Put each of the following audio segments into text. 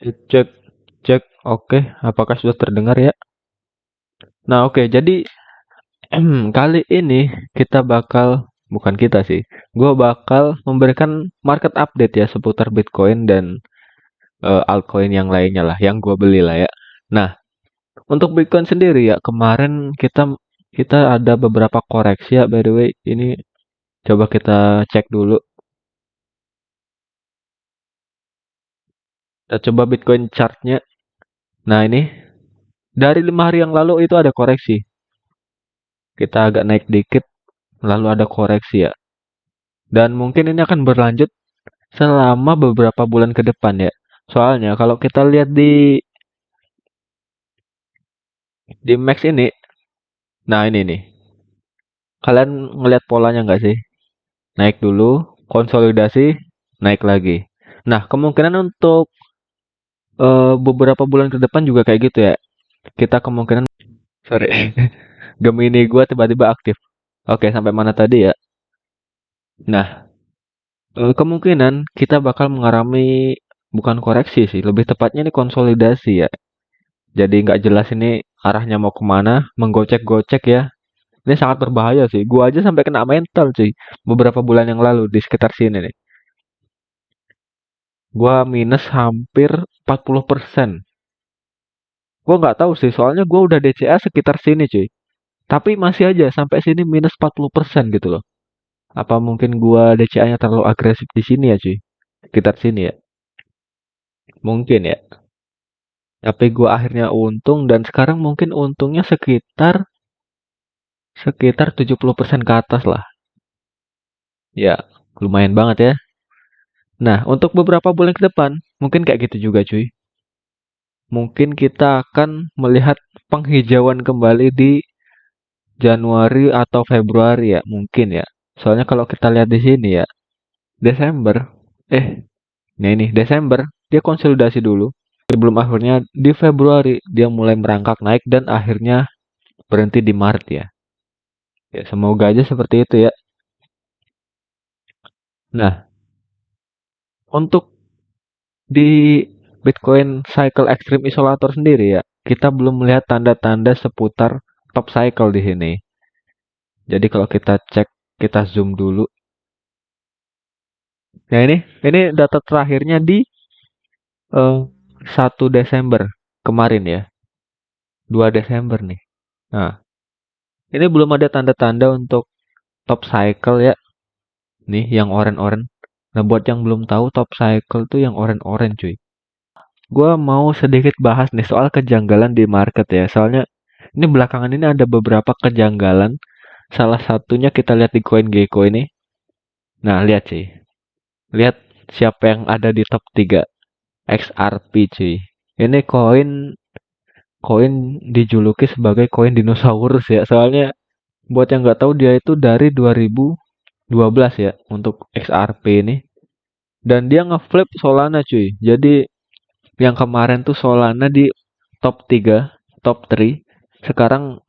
Cek, cek, cek. Oke, apakah sudah terdengar ya? Nah, oke. Jadi kali ini kita bakal, bukan kita sih, gue bakal memberikan market update ya seputar Bitcoin dan altcoin yang lainnya lah, yang gue beli lah ya. Nah, untuk Bitcoin sendiri ya, kemarin kita kita ada beberapa koreksi ya, by the way. Ini coba kita cek dulu. Kita coba Bitcoin chartnya. Nah, ini dari 5 hari yang lalu itu ada koreksi. Kita agak naik dikit, lalu ada koreksi ya. Dan mungkin ini akan berlanjut selama beberapa bulan ke depan ya. Soalnya kalau kita lihat di Max ini, nah ini nih. Kalian ngelihat polanya nggak sih? Naik dulu, konsolidasi, naik lagi. Nah, kemungkinan untuk beberapa bulan ke depan juga kayak gitu ya. Kita kemungkinan, sorry, Gemini gua tiba-tiba aktif. Oke, sampai mana tadi ya? Nah, kemungkinan kita bakal mengalami bukan koreksi sih, lebih tepatnya ini konsolidasi ya. Jadi nggak jelas ini arahnya mau kemana, menggocek-gocek ya. Ini sangat berbahaya sih. Gua aja sampai kena mental sih beberapa bulan yang lalu di sekitar sini nih. Gua minus hampir 40%. Gua nggak tahu sih, soalnya gua udah DCA sekitar sini cuy. Tapi masih aja sampai sini minus 40% gitu loh. Apa mungkin gua DCA-nya terlalu agresif di sini ya cuy? Sekitar sini ya. Mungkin ya. Tapi gua akhirnya untung dan sekarang mungkin untungnya sekitar sekitar 70% ke atas lah. Ya, lumayan banget ya. Nah, untuk beberapa bulan ke depan, mungkin kayak gitu juga cuy. Mungkin kita akan melihat penghijauan kembali di Januari atau Februari ya, mungkin ya. Soalnya kalau kita lihat di sini ya, Desember, eh, nah ini Desember, dia konsolidasi dulu. Sebelum akhirnya di Februari dia mulai merangkak naik dan akhirnya berhenti di Maret ya. Ya, semoga aja seperti itu ya. Nah, untuk di Bitcoin Cycle Extreme Isolator sendiri ya, kita belum melihat tanda-tanda seputar top cycle di sini. Jadi kalau kita cek, kita zoom dulu. Nah ini data terakhirnya di eh, 1 Desember kemarin ya, 2 Desember nih. Nah, ini belum ada tanda-tanda untuk top cycle ya, nih yang orange-orange. Nah, buat yang belum tahu top cycle tuh yang orange-orange cuy. Gua mau sedikit bahas nih soal kejanggalan di market ya. Soalnya ini belakangan ini ada beberapa kejanggalan. Salah satunya kita lihat di CoinGecko ini. Nah, lihat sih. Lihat siapa yang ada di top 3 XRP cuy. Ini koin dijuluki sebagai koin dinosaurus ya. Soalnya buat yang nggak tahu dia itu dari 2012 ya untuk XRP ini. Dan dia ngeflip Solana cuy. Jadi yang kemarin tuh Solana di top 3, top 3. Sekarang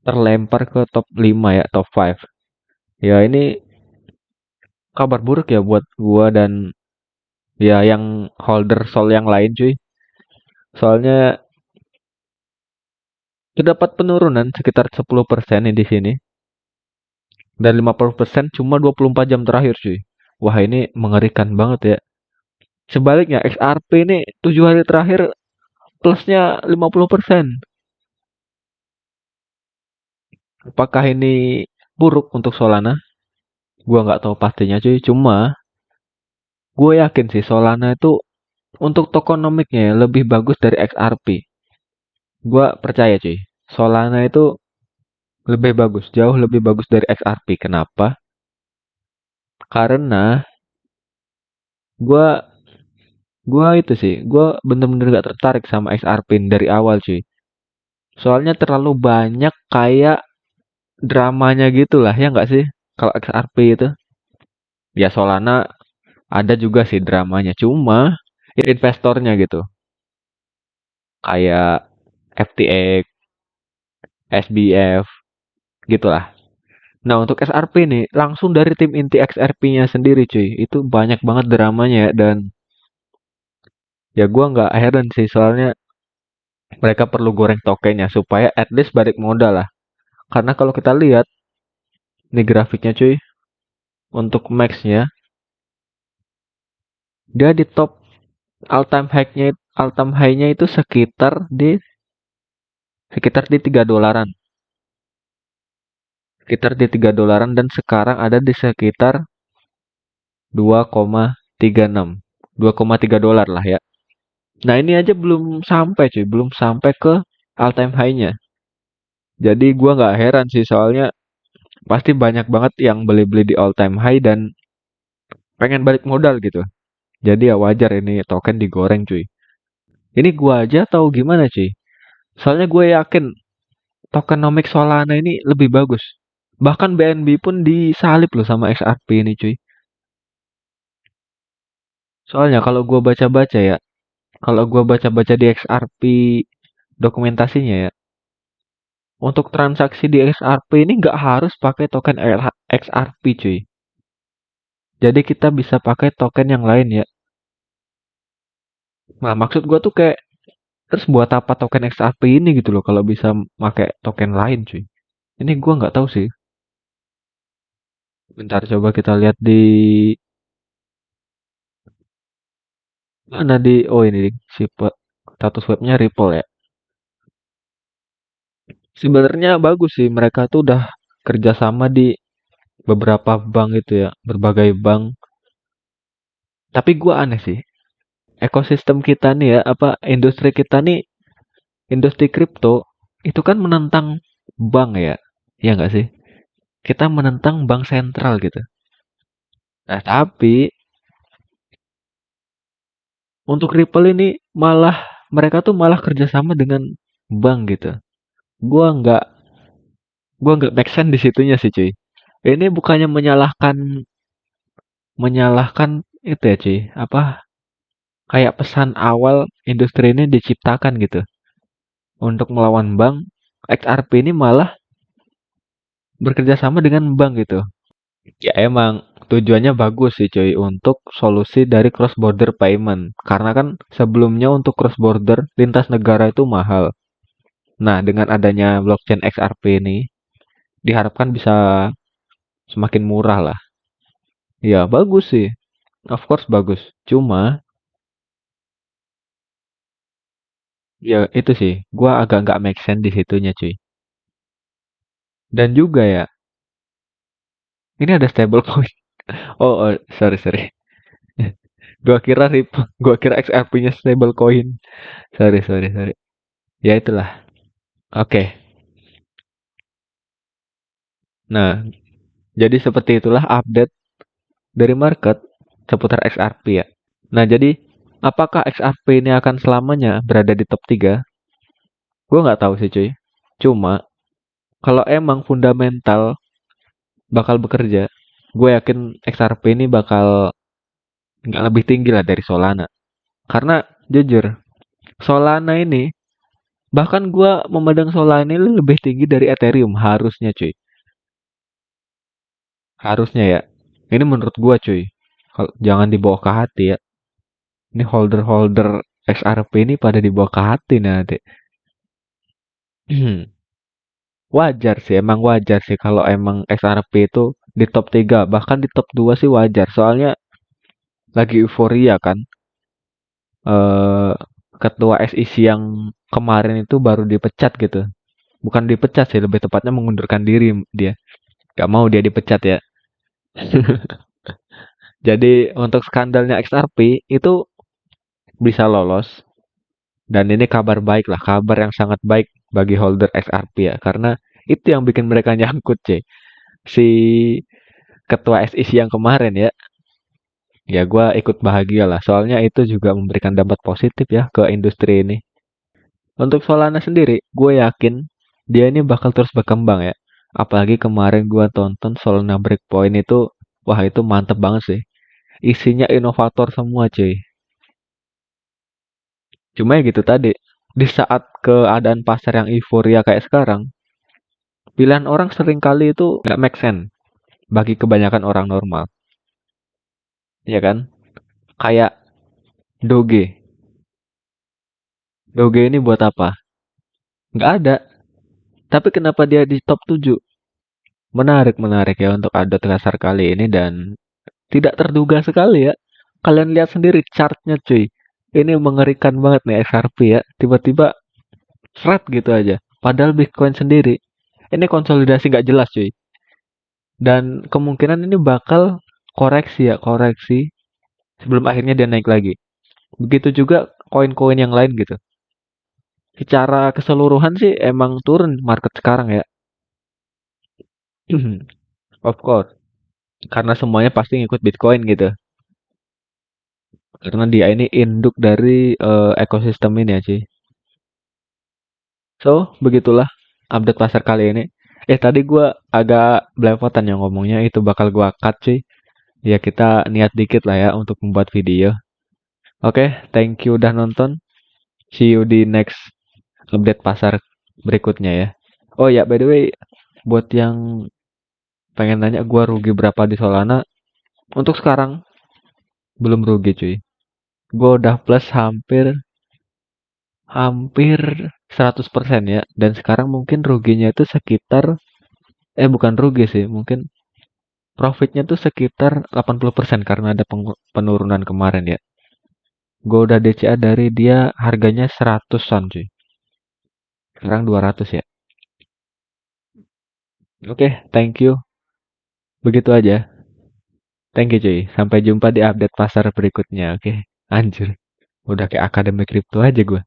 terlempar ke top 5 ya, top 5. Ya ini kabar buruk ya buat gua dan ya yang holder Sol yang lain cuy. Soalnya terdapat penurunan sekitar 10% nih di sini dan 50% cuma 24 jam terakhir cuy. Wah, ini mengerikan banget ya. Sebaliknya XRP ini 7 hari terakhir plusnya 50%. Apakah ini buruk untuk Solana? Gua nggak tahu pastinya cuy. Cuma gue yakin sih Solana itu untuk tokenomiknya ya, lebih bagus dari XRP. Gua percaya cuy. Solana itu lebih bagus, jauh lebih bagus dari XRP. Kenapa? Karena gua gua itu sih, gua bener-bener gak tertarik sama XRP dari awal cuy. Soalnya terlalu banyak kayak dramanya gitu lah, ya nggak sih? Kalau XRP itu. Ya Solana ada juga sih dramanya. Cuma investornya gitu. Kayak FTX, SBF, gitulah. Nah, untuk XRP nih, langsung dari tim inti XRP-nya sendiri, cuy. Itu banyak banget dramanya ya, dan Ya gua nggak heran sih soalnya mereka perlu goreng tokennya supaya at least balik modal lah. Karena kalau kita lihat nih grafiknya cuy, untuk max-nya dia di top all time high-nya itu sekitar di 3 dolaran. Sekitar di 3 dolaran dan sekarang ada di sekitar 2,36. 2,3 dolar lah ya. Nah, ini aja belum sampai cuy, belum sampai ke all time high-nya. Jadi gua nggak heran sih soalnya pasti banyak banget yang beli-beli di all time high dan pengen balik modal gitu. Jadi ya wajar ini token digoreng cuy. Ini gua aja tahu gimana cuy. Soalnya gue yakin tokenomics Solana ini lebih bagus. Bahkan BNB pun disalip loh sama XRP ini cuy. Soalnya kalau gua baca-baca di XRP dokumentasinya ya, untuk transaksi di XRP ini nggak harus pakai token XRP cuy. Jadi kita bisa pakai token yang lain ya. Nah, maksud gua tuh kayak terus buat apa token XRP ini gitu loh kalau bisa pakai token lain cuy. Ini gua nggak tahu sih. Bentar coba kita lihat di mana oh ini si status webnya Ripple ya. Sebenarnya bagus sih mereka tuh udah kerjasama di beberapa bank itu ya, berbagai bank. Tapi gua aneh sih, ekosistem kita nih ya, apa industri kita nih, industri kripto itu kan menentang bank ya, ya nggak sih? Kita menentang bank sentral gitu. Nah tapi untuk Ripple ini mereka tuh malah kerjasama dengan bank gitu. Gua nggak gua nggak make sense di situnya sih cuy. Ini bukannya menyalahkan menyalahkan itu ya cuy, apa kayak pesan awal industri ini diciptakan gitu untuk melawan bank. XRP ini malah bekerja sama dengan bank gitu. Ya emang tujuannya bagus sih cuy untuk solusi dari cross border payment. Karena kan sebelumnya untuk cross border lintas negara itu mahal. Nah, dengan adanya blockchain XRP ini diharapkan bisa semakin murah lah. Ya bagus sih. Of course bagus. Cuma ya itu sih, gua agak nggak make sense di situnya cuy. Dan juga ya, ini ada stablecoin. Oh, sorry sorry. Gua kira XRP-nya stablecoin. Sorry sorry sorry. Ya itulah. Oke. Nah, jadi seperti itulah update dari market seputar XRP ya. Nah, jadi apakah XRP ini akan selamanya berada di top 3? Gue nggak tahu sih cuy. Cuma kalau emang fundamental bakal bekerja, gue yakin XRP ini bakal nggak lebih tinggi lah dari Solana. Karena jujur, Solana ini bahkan gue memandang Solana ini lebih tinggi dari Ethereum harusnya cuy. Harusnya ya. Ini menurut gue cuy. Kalau jangan dibawa ke hati ya. Ini holder-holder XRP ini pada dibawa ke hati nanti. Wajar sih, emang wajar sih kalau emang XRP itu di top 3 bahkan di top 2 sih wajar. Soalnya lagi euforia kan. Eh ketua SEC yang kemarin itu baru dipecat gitu. Bukan dipecat sih, lebih tepatnya mengundurkan diri dia. Gak mau dia dipecat ya. Jadi untuk skandalnya XRP itu bisa lolos. Dan ini kabar baik lah, kabar yang sangat baik bagi holder XRP ya. Karena itu yang bikin mereka nyangkut, cuy. Si ketua SEC yang kemarin ya, ya gue ikut bahagia lah. Soalnya itu juga memberikan dampak positif ya ke industri ini. Untuk Solana sendiri, gue yakin dia ini bakal terus berkembang ya. Apalagi kemarin gue tonton Solana Breakpoint itu, wah itu mantep banget sih. Isinya inovator semua cuy. Cuma ya gitu tadi, di saat keadaan pasar yang euforia kayak sekarang, pilihan orang sering kali itu nggak make sense bagi kebanyakan orang normal. Ya kan? Kayak Doge. Doge ini buat apa? Nggak ada. Tapi kenapa dia di top 7? Menarik, menarik ya untuk update kasar kali ini dan tidak terduga sekali ya. Kalian lihat sendiri chartnya cuy. Ini mengerikan banget nih XRP ya. Tiba-tiba seret gitu aja. Padahal Bitcoin sendiri. Ini konsolidasi nggak jelas cuy. Dan kemungkinan ini bakal koreksi ya, koreksi. Sebelum akhirnya dia naik lagi. Begitu juga koin-koin yang lain gitu. Secara keseluruhan sih emang turun market sekarang ya. Of course. Karena semuanya pasti ngikut Bitcoin gitu. Karena dia ini induk dari ekosistem ini ya cuy. So, begitulah update pasar kali ini. Tadi gua agak belepotan yang ngomongnya, itu bakal gua cut cuy. Ya kita niat dikit lah ya untuk membuat video. Oke, thank you udah nonton. See you di next update pasar berikutnya ya. Oh ya, by the way, buat yang pengen nanya gua rugi berapa di Solana, untuk sekarang belum rugi cuy. Gua udah plus hampir hampir 100% ya. Dan sekarang mungkin ruginya itu sekitar, bukan rugi sih, mungkin profitnya tuh sekitar 80% karena ada penurunan kemarin ya. Gue udah DCA dari dia harganya 100-an cuy. Sekarang 200 ya. Oke, thank you. Begitu aja. Thank you cuy. Sampai jumpa di update pasar berikutnya. Oke. Anjir. Udah kayak akademi kripto aja gue.